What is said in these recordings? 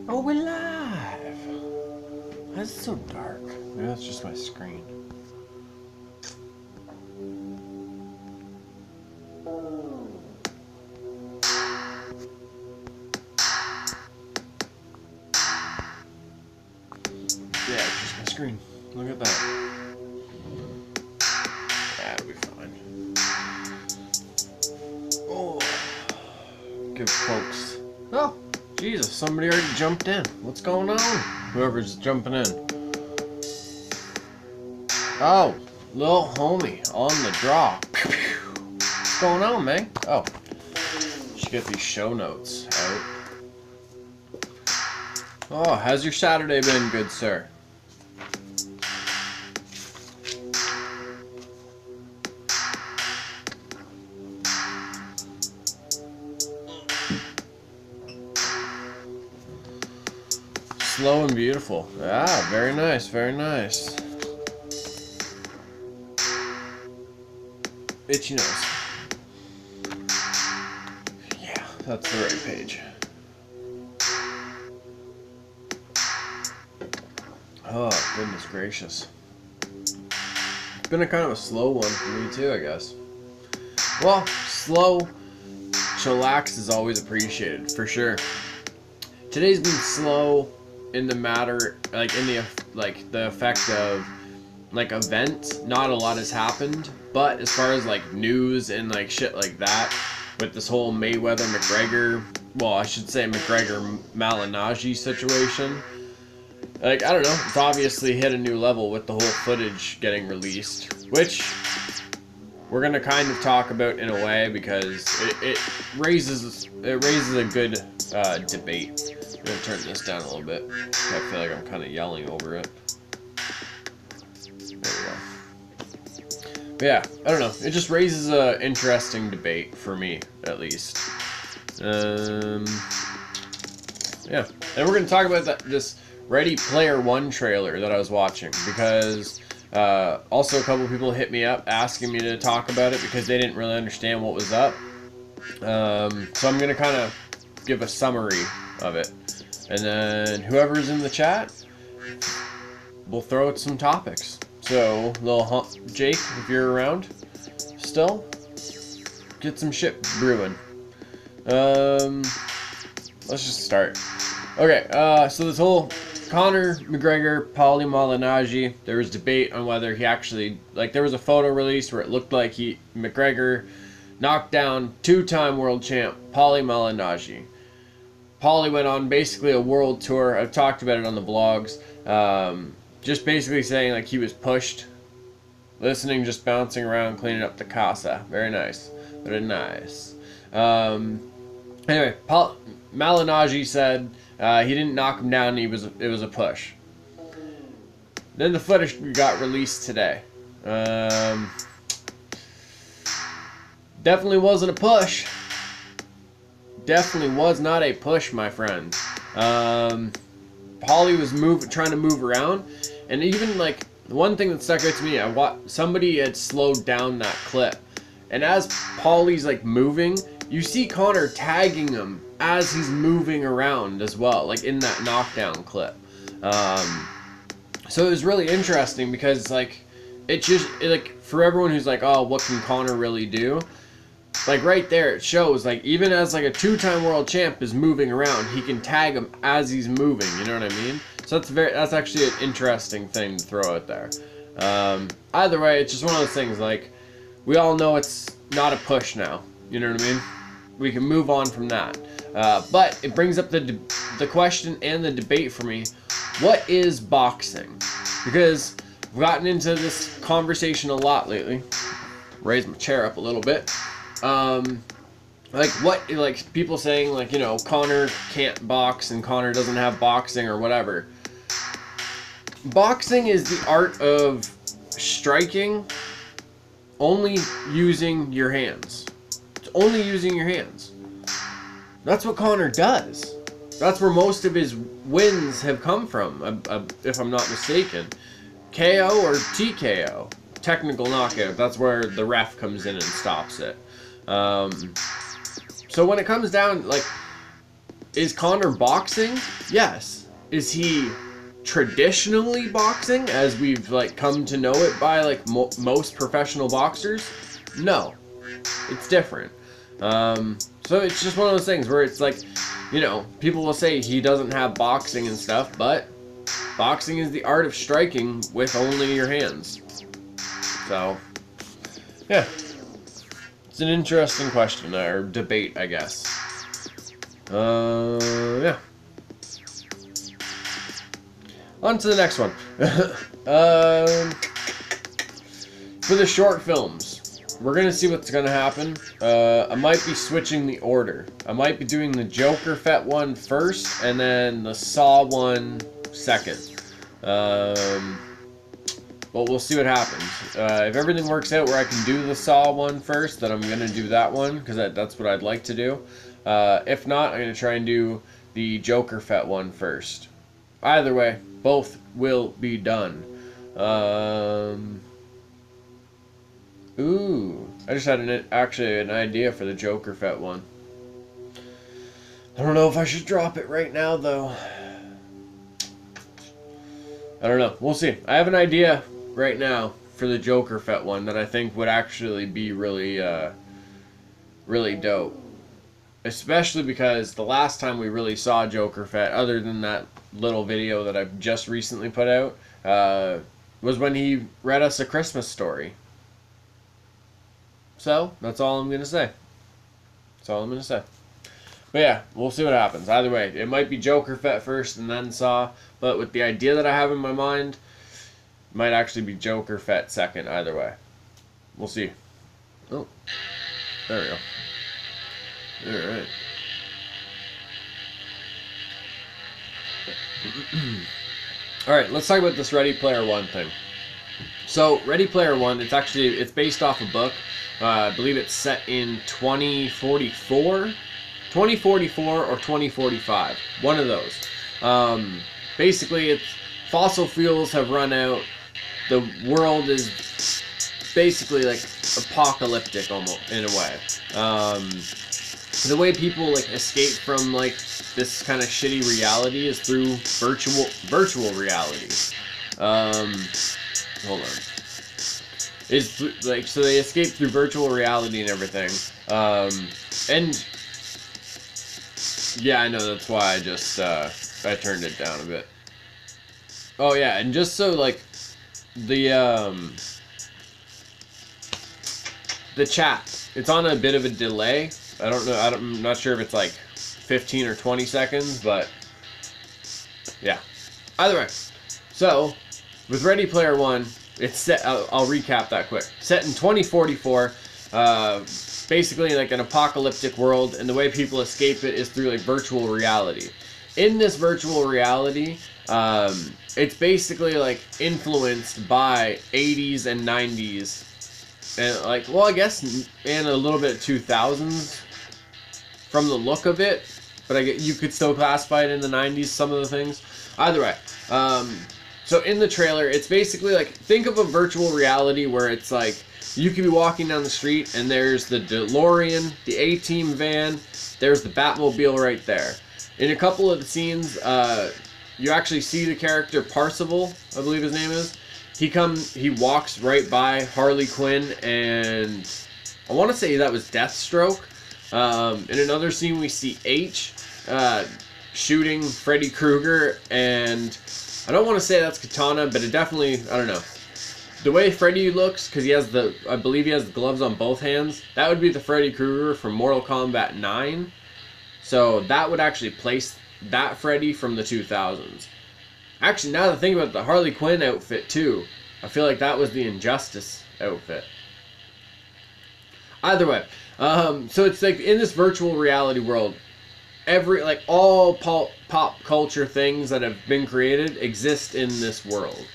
Oh, we're live! That's so dark. Maybe that's just my screen. Yeah, it's just my screen. Look at that. That'll be fine. Oh. Give folks. Oh, Jesus, somebody already jumped in. What's going on? Whoever's jumping in. Oh, little homie on the draw. What's going on, man? Oh, should get these show notes out. Oh, how's your Saturday been, good sir? Slow and beautiful. Ah, very nice, very nice. Itchy nose. Yeah, that's the right page. Oh, goodness gracious. It's been a kind of a slow one for me too, I guess. Well, slow, chillax is always appreciated, for sure. Today's been slow in the matter, like in the effect of like events. Not a lot has happened, but as far as like news and like shit like that, with this whole Mayweather McGregor, well, I should say McGregor Malignaggi situation. Like, I don't know, it's obviously hit a new level with the whole footage getting released, which we're gonna kind of talk about in a way because it raises a good debate. I'm gonna turn this down a little bit. I feel like I'm kind of yelling over it. There we go. But yeah, I don't know. It just raises a interesting debate for me, at least. Yeah, and we're gonna talk about this Ready Player One trailer that I was watching because also a couple people hit me up asking me to talk about it because they didn't really understand what was up. So I'm gonna kind of give a summary of it, and then whoever's in the chat, we'll throw out some topics. So, little Jake, if you're around, still, get some shit brewing. Let's just start. Okay, so this whole Conor McGregor, Paulie Malignaggi, there was debate on whether he actually, like, there was a photo released where it looked like McGregor knocked down two-time world champ Paulie Malignaggi. Paulie went on basically a world tour. I've talked about it on the blogs. Just basically saying like he was pushed, listening, just bouncing around, cleaning up the casa. Very nice. Very nice. Anyway, Malignaggi said he didn't knock him down. It was a push. Then the footage got released today. Definitely wasn't a push. Definitely was not a push, my friend. Paulie was trying to move around, and even like one thing that stuck out to me, somebody had slowed down that clip, and as Paulie's like moving, you see Conor tagging him as he's moving around as well, like in that knockdown clip. So it was really interesting because like like for everyone who's like, oh, what can Conor really do? Like right there, it shows like even as like a two-time world champ is moving around, he can tag him as he's moving. You know what I mean? So that's actually an interesting thing to throw out there. Either way, it's just one of those things. Like we all know it's not a push now. You know what I mean? We can move on from that. But it brings up the question and the debate for me. What is boxing? Because I've gotten into this conversation a lot lately. Raise my chair up a little bit. Like people saying like, you know, Conor can't box and Conor doesn't have boxing or whatever. Boxing is the art of striking only using your hands. It's only using your hands. That's what Conor does. That's where most of his wins have come from, if I'm not mistaken. KO or TKO. Technical knockout. That's where the ref comes in and stops it. So when it comes down, like, Is Connor boxing? Yes. Is he traditionally boxing, as we've like come to know it by like most professional boxers? No. It's different. So it's just one of those things where it's like, you know, people will say he doesn't have boxing and stuff, but boxing is the art of striking with only your hands. So, yeah. It's an interesting question, or debate, I guess. Yeah. On to the next one. For the short films, we're going to see what's going to happen. I might be switching the order. I might be doing the Joker Fett one first, and then the Saw one second. But we'll see what happens. If everything works out where I can do the Saw one first, then I'm going to do that one, because that's what I'd like to do. If not, I'm going to try and do the Joker Fett one first. Either way, both will be done. Ooh, I just had actually an idea for the Joker Fett one. I don't know if I should drop it right now, though. I don't know. We'll see. I have an idea right now for the Joker Fett one that I think would actually be really, really dope. Especially because the last time we really saw Joker Fett, other than that little video that I've just recently put out, was when he read us A Christmas Story. So, that's all I'm going to say. That's all I'm going to say. But yeah, we'll see what happens. Either way, it might be Joker Fett first and then Saw, but with the idea that I have in my mind, it might actually be Joker Fett second either way. We'll see. Oh, there we go. Alright. Alright, let's talk about this Ready Player One thing. So, Ready Player One, it's based off a book. I believe it's set in 2044? 2044 or 2045. One of those. Basically, it's fossil fuels have run out. The world is basically like apocalyptic almost in a way. The way people like escape from like this kind of shitty reality is through virtual reality. Hold on. Is like so they escape through virtual reality and everything. And yeah, I know that's why I just I turned it down a bit. Oh yeah, and just so like the chat, it's on a bit of a delay. I don't know. I'm not sure if it's like 15 or 20 seconds, but yeah. Either way, so with Ready Player One, it's set. I'll recap that quick. Set in 2044, basically like an apocalyptic world, and the way people escape it is through like virtual reality. In this virtual reality, it's basically like influenced by 80s and 90s, and like, well, I guess, and a little bit of 2000s from the look of it, but you could still classify it in the 90s, some of the things. Either way, so in the trailer, it's basically like, think of a virtual reality where it's like, you could be walking down the street and there's the DeLorean, the A-Team van, there's the Batmobile right there. In a couple of the scenes, you actually see the character Parzival, I believe his name is. He walks right by Harley Quinn, and I want to say that was Deathstroke. In another scene, we see H shooting Freddy Krueger, and I don't want to say that's Katana, but it definitely, I don't know. The way Freddy looks, because I believe he has the gloves on both hands, that would be the Freddy Krueger from Mortal Kombat 9. So that would actually place that Freddy from the 2000s. Actually, now that I think about the Harley Quinn outfit too, I feel like that was the Injustice outfit. Either way, so it's like in this virtual reality world, all pop culture things that have been created exist in this world.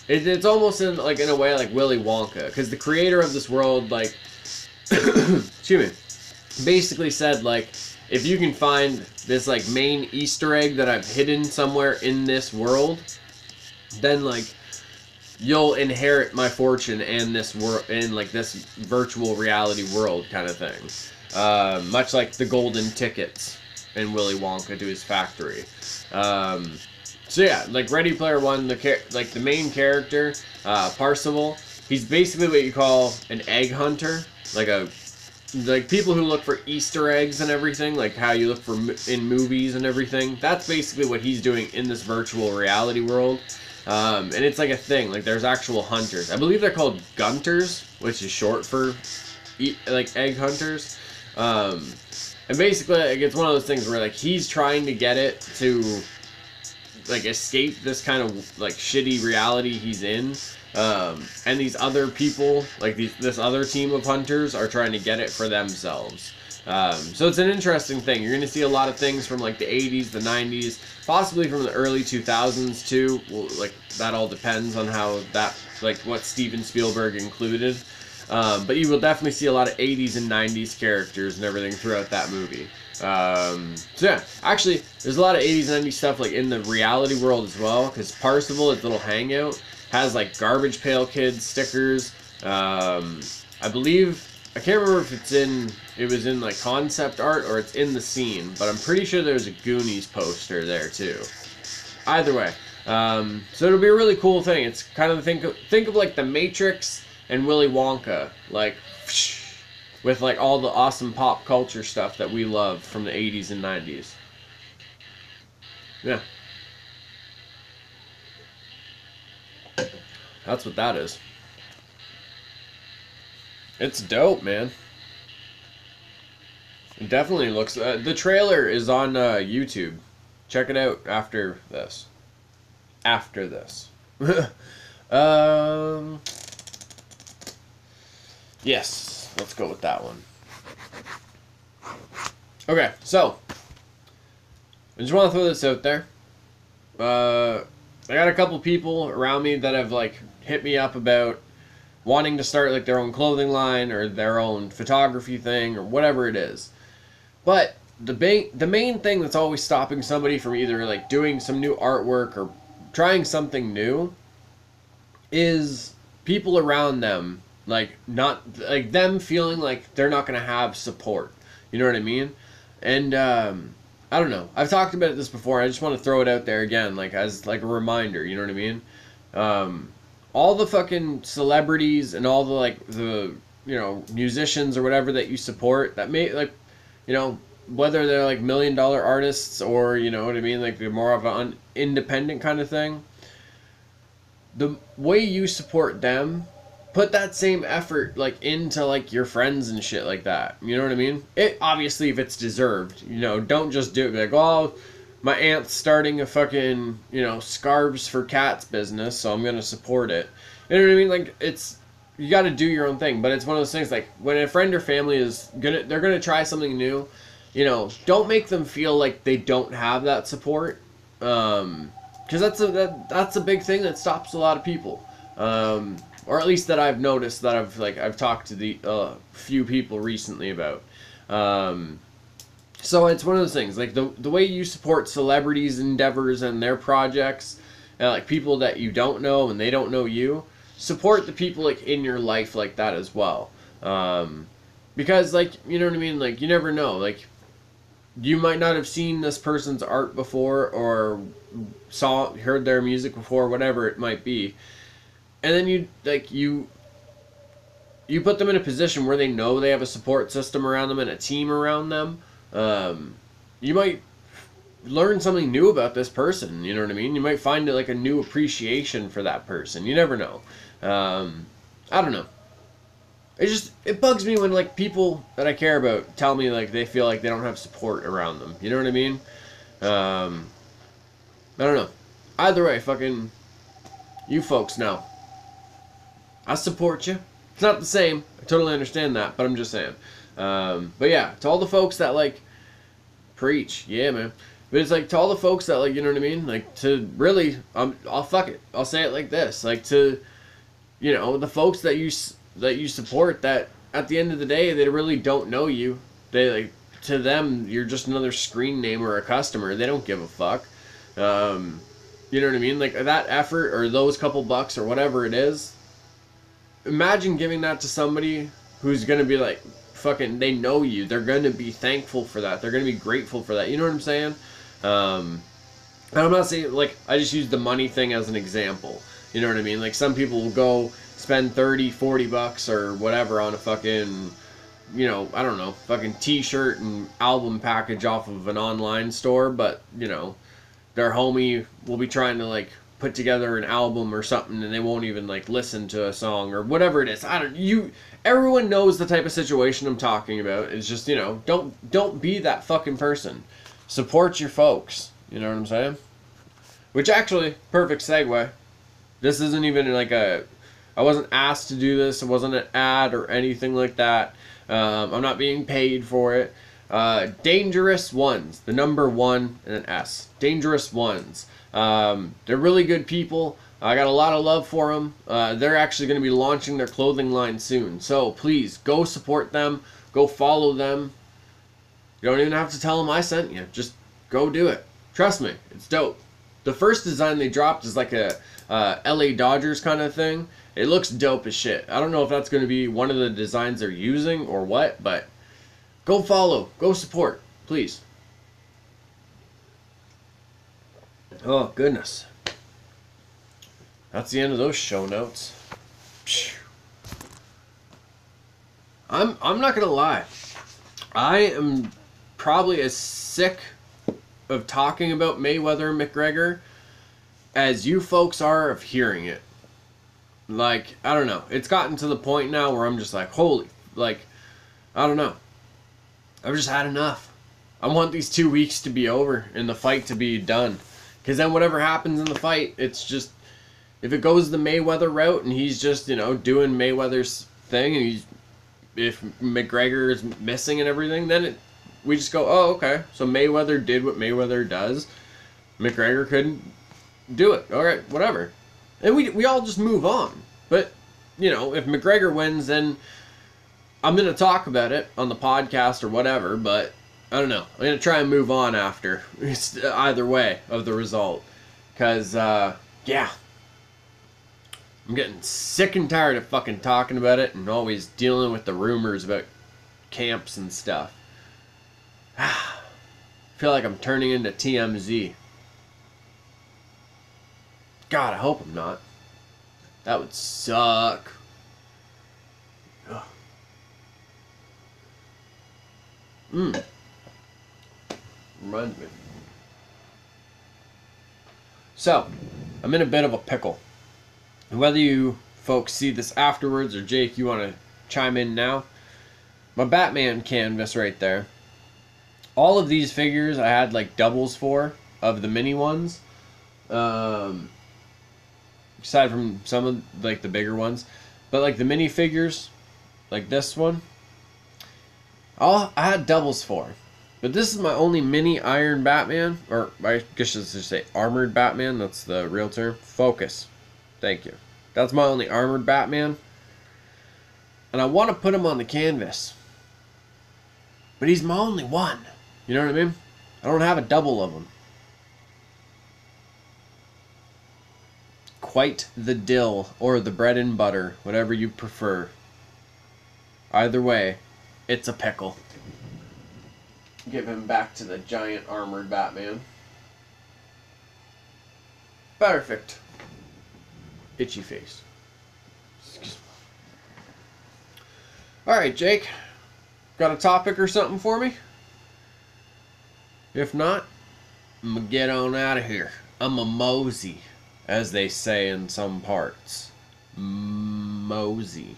It's almost in a way like Willy Wonka, because the creator of this world, like, excuse me, basically said, like, if you can find this like main Easter egg that I've hidden somewhere in this world, then like you'll inherit my fortune and this world, in like this virtual reality world kind of thing. Much like the golden tickets in Willy Wonka to his factory. So yeah, like Ready Player One, the main character, Parzival, he's basically what you call an egg hunter, like people who look for Easter eggs and everything, like how you look for in movies and everything. That's basically what he's doing in this virtual reality world. And it's like a thing. Like there's actual hunters. I believe they're called gunters, which is short for like egg hunters. And basically, like, it's one of those things where like he's trying to get it to like escape this kind of like shitty reality he's in. And these other people, like this other team of hunters, are trying to get it for themselves. So it's an interesting thing. You're going to see a lot of things from like the 80s, the 90s, possibly from the early 2000s too. Well, like that all depends on how that, like what Steven Spielberg included. But you will definitely see a lot of 80s and 90s characters and everything throughout that movie. So yeah, actually, there's a lot of 80s and 90s stuff like in the reality world as well, because Parzival, its little hangout, has like Garbage Pail Kids stickers. I believe, I can't remember if it was in like concept art or it's in the scene, but I'm pretty sure there's a Goonies poster there too. Either way, so it'll be a really cool thing. It's kind of think of like the Matrix and Willy Wonka, like with like all the awesome pop culture stuff that we love from the 80s and 90s. Yeah. That's what that is. It's dope, man. It definitely looks... the trailer is on YouTube. Check it out after this. After this. Yes, let's go with that one. Okay, so I just want to throw this out there. I got a couple people around me that have like hit me up about wanting to start like their own clothing line or their own photography thing or whatever it is. But the main thing that's always stopping somebody from either like doing some new artwork or trying something new is people around them, like not like them feeling like they're not going to have support. You know what I mean? And I don't know. I've talked about this before. I just want to throw it out there again, like as like a reminder. You know what I mean? All the fucking celebrities and all the like the musicians or whatever that you support that may like, whether they're like $1 million artists or you know what I mean, like they're more of an independent kind of thing. The way you support them, put that same effort like into like your friends and shit like that. You know what I mean? It obviously, if it's deserved, don't just do it. Be like, oh, my aunt's starting a fucking scarves for cats business, so I'm gonna support it. You know what I mean? Like you got to do your own thing. But it's one of those things like when a friend or family they're gonna try something new. Don't make them feel like they don't have that support. Because that's a big thing that stops a lot of people. Or at least that I've noticed that I've talked to the few people recently about. So it's one of those things like the way you support celebrities' endeavors and their projects, and like people that you don't know and they don't know you, support the people like in your life like that as well. Because like you know what I mean, like you never know, like you might not have seen this person's art before or heard their music before, whatever it might be. And then you put them in a position where they know they have a support system around them and a team around them. You might learn something new about this person. You know what I mean? You might find like a new appreciation for that person. You never know. I don't know. It bugs me when like people that I care about tell me like they feel like they don't have support around them. You know what I mean? I don't know. Either way, fucking you folks know. I support you. It's not the same. I totally understand that, but I'm just saying. But yeah, to all the folks that like preach, yeah, man. But it's like to all the folks that like, you know what I mean? Like to really, I'll fuck it. I'll say it like this, like to, the folks that you support that at the end of the day they really don't know you. They like to them you're just another screen name or a customer. They don't give a fuck. You know what I mean? Like that effort or those couple bucks or whatever it is. Imagine giving that to somebody who's going to be like fucking, they know you. They're going to be thankful for that. They're going to be grateful for that. You know what I'm saying? And I'm not saying, like, I just use the money thing as an example. You know what I mean? Like, some people will go spend 30, 40 bucks or whatever on a fucking, you know, I don't know, fucking t-shirt and album package off of an online store, but, you know, their homie will be trying to, like, put together an album or something, and they won't even, like, listen to a song or whatever it is. Everyone knows the type of situation I'm talking about. It's just, you know, don't be that fucking person. Support your folks. You know what I'm saying? Which actually, perfect segue. This isn't even like I wasn't asked to do this. It wasn't an ad or anything like that. I'm not being paid for it. Dangerous Ones. The number 1 and an S. Dangerous Ones. They're really good people. I got a lot of love for them. They're actually going to be launching their clothing line soon. So please, go support them. Go follow them. You don't even have to tell them I sent you. Just go do it. Trust me, it's dope. The first design they dropped is like a LA Dodgers kind of thing. It looks dope as shit. I don't know if that's going to be one of the designs they're using or what, but go follow. Go support. Please. Oh, goodness. That's the end of those show notes. I'm not going to lie. I am probably as sick of talking about Mayweather and McGregor as you folks are of hearing it. Like, I don't know. It's gotten to the point now where I'm just like, holy, like, I don't know. I've just had enough. I want these 2 weeks to be over and the fight to be done. Because then whatever happens in the fight, it's just, if it goes the Mayweather route and he's just, you know, doing Mayweather's thing, and if McGregor is missing and everything, then we just go, oh, okay. So Mayweather did what Mayweather does. McGregor couldn't do it. All right, whatever. And we all just move on. But, you know, if McGregor wins, then I'm going to talk about it on the podcast or whatever, but I don't know. I'm going to try and move on after. Either way of the result. Because, yeah. I'm getting sick and tired of fucking talking about it and always dealing with the rumors about camps and stuff. I feel like I'm turning into TMZ. God, I hope I'm not. That would suck. Ugh. Reminds me. So, I'm in a bit of a pickle. And whether you folks see this afterwards or Jake, you want to chime in now? My Batman canvas right there. All of these figures I had like doubles for of the mini ones. Aside from some of like the bigger ones. But like the mini figures, like this one, I had doubles for. But this is my only mini Iron Batman, or I guess I should say armored Batman. That's the real term. Focus. Thank you. That's my only armored Batman. And I want to put him on the canvas. But he's my only one. You know what I mean? I don't have a double of him. Quite the dill, or the bread and butter, whatever you prefer. Either way, it's a pickle. Give him back to the giant armored Batman. Perfect. Itchy face. Alright, Jake. Got a topic or something for me? If not, I'm gonna get on out of here. I'm a mosey, as they say in some parts. Mosey.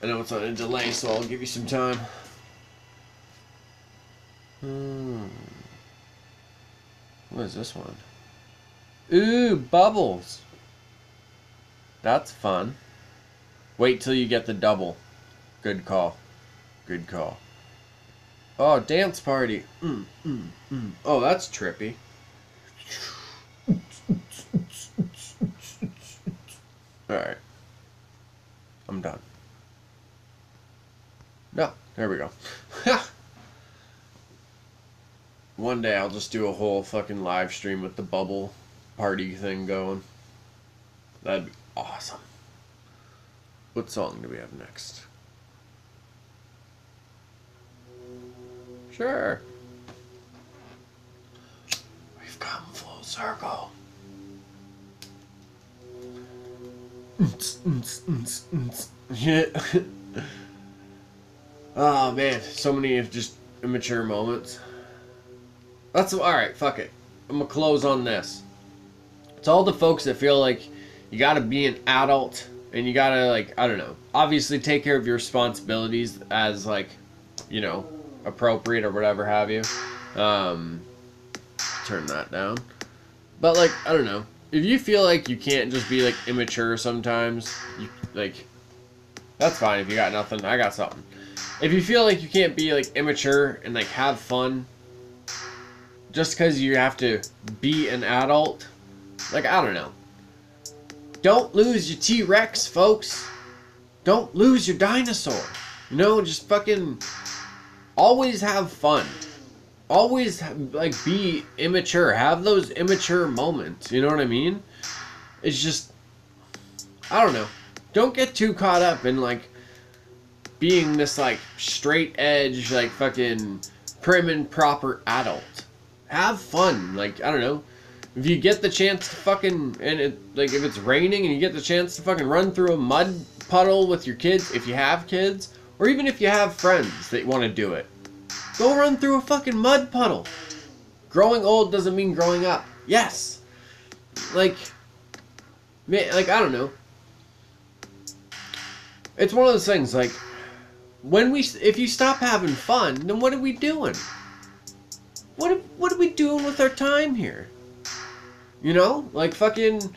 I know it's on a delay, so I'll give you some time. What is this one? Ooh, bubbles. That's fun. Wait till you get the double. Good call. Good call. Oh, dance party. Oh, that's trippy. Alright. I'm done. No, there we go. One day I'll just do a whole fucking live stream with the bubble party thing going. That'd be awesome. What song do we have next? Sure. We've come full circle. Yeah. Oh man, so many of just immature moments. That's alright, fuck it. I'm gonna close on this. It's all the folks that feel like you gotta be an adult and you gotta, like, I don't know, obviously take care of your responsibilities as, like, you know, appropriate or whatever have you. Turn that down. But, like, I don't know. If you feel like you can't just be, like, immature sometimes, you, like, that's fine if you got nothing. I got something. If you feel like you can't be, like, immature and, like, have fun just because you have to be an adult, like, I don't know. Don't lose your T-Rex, folks. Don't lose your dinosaur. You know, just fucking always have fun. Always, like, be immature. Have those immature moments. You know what I mean? It's just, I don't know. Don't get too caught up in, like, being this, like, straight edge, like, fucking prim and proper adult. Have fun. Like, I don't know. If you get the chance to fucking, and it, like, if it's raining and you get the chance to fucking run through a mud puddle with your kids, if you have kids, or even if you have friends that want to do it, go run through a fucking mud puddle. Growing old doesn't mean growing up. Yes. Like, man, like, I don't know. It's one of those things, like, if you stop having fun, then what are we doing? What are we doing with our time here? You know? Like, fucking,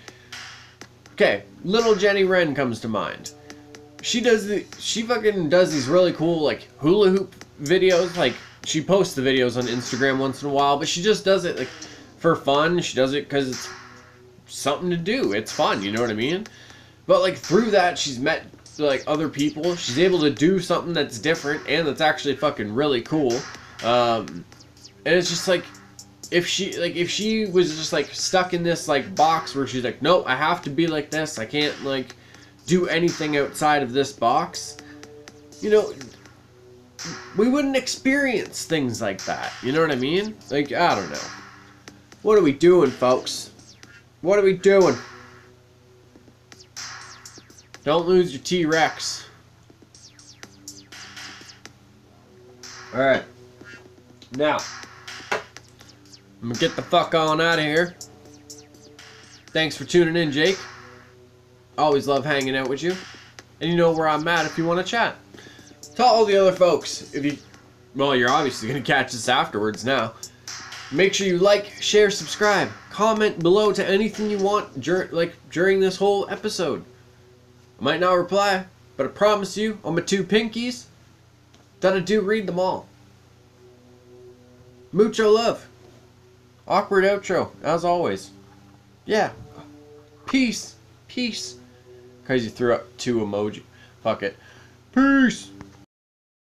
okay, little Jenny Wren comes to mind. She fucking does these really cool, like, hula hoop videos. Like, she posts the videos on Instagram once in a while, but she just does it, like, for fun. She does it because it's something to do. It's fun, you know what I mean? But, like, through that, she's met, like, other people. She's able to do something that's different and that's actually fucking really cool. And it's just, like, if she was just, like, stuck in this, like, box where she's like, no, I have to be like this. I can't, like, do anything outside of this box. You know, we wouldn't experience things like that. You know what I mean? Like, I don't know. What are we doing, folks? What are we doing? Don't lose your T-Rex. Alright. Now, I'm gonna get the fuck on out of here. Thanks for tuning in, Jake. Always love hanging out with you. And you know where I'm at if you want to chat. To all the other folks, well, you're obviously gonna catch this afterwards now. Make sure you like, share, subscribe, comment below to anything you want during this whole episode. I might not reply, but I promise you, on my 2 pinkies, that I do read them all. Mucho love. Awkward outro, as always. Yeah. Peace. Peace. Because you threw up 2 emoji. Fuck it. Peace.